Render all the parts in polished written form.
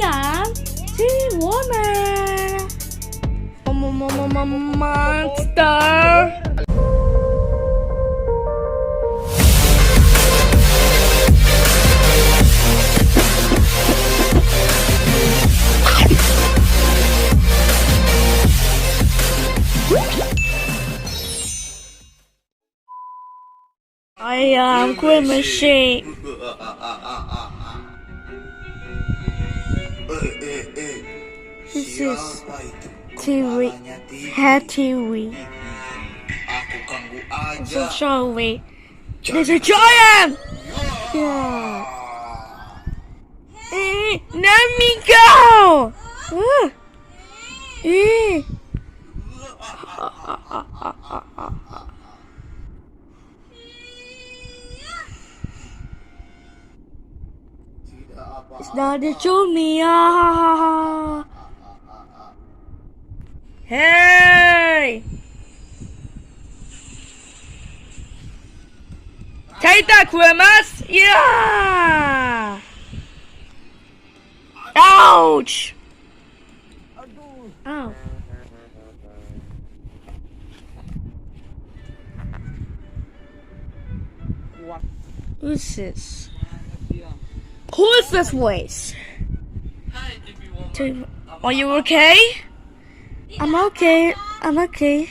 am Teen Woman. Monster. I am GRIMACE. This is TV, head TV. So sorry. There's a giant! Yeah. Let me go! It's not the Jumia. Hey! Take that, GRIMACE! Yeah! Ouch! Ow. Who's this? Who is this voice? Are you okay? I'm okay. I'm okay.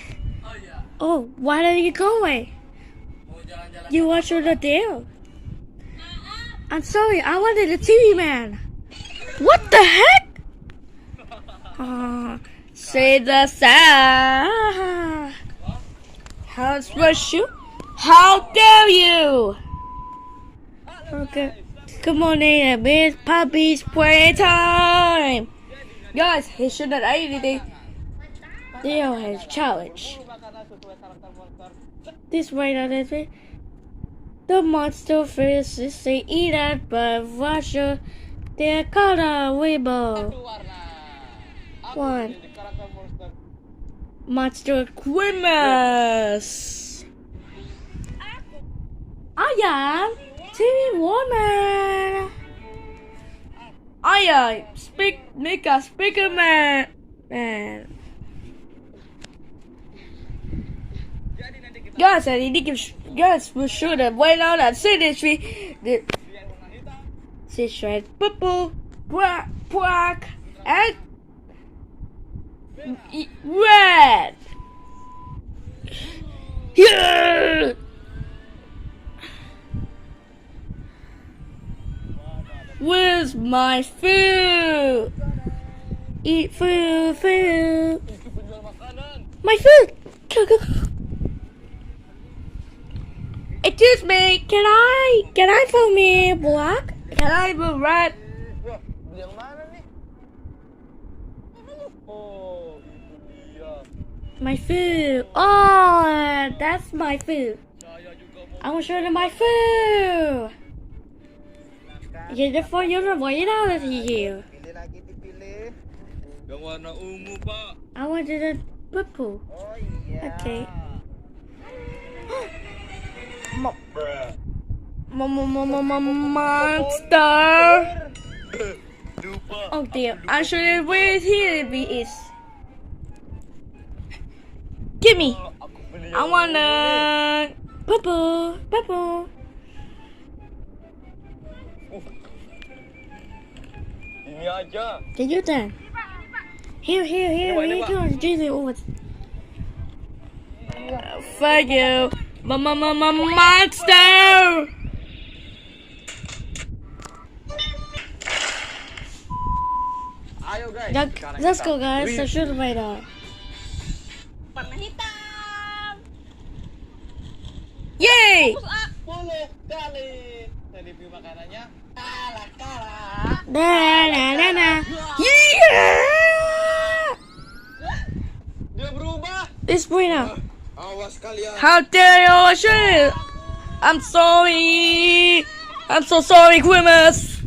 Oh, why did you go away? You watched the deal. I'm sorry, I wanted a TV man. What the heck? Say the sound. How was you? How dare you? Okay. Come on in, Miss Puppy's Playtime. Guys, he shouldn't eat anything. Leo has challenge. This way, not this way. The monster fish they eat it, but Russia, they're called a weeble. One. Monster GRIMACE. I am TV Woman. I am make a speaker man. Guys, I need to give for sure that wait out and see this the purple, black, and red. Yeah. Where's my food? Eat food. My food. Excuse me, can I for me black? Can I be red? My food. Oh, that's my food. I want to show you my food. Jadi for you to wait out of here. I wanted a purple. Okay. Monster. Oh dear, actually where here is. Give me. I want a purple. Ini aja. Kejutan. Here you go. Jesus over. Fuck you. Monster! Ayo guys. Let's go guys. So shoot right off. Warna hitam. Yay! 10 kali. Saya review makanannya. Kalah. Nah. Yeah! Dia berubah. It's now. Awas kalian. How dare you! I'm sorry. I'm so sorry, GRIMACE.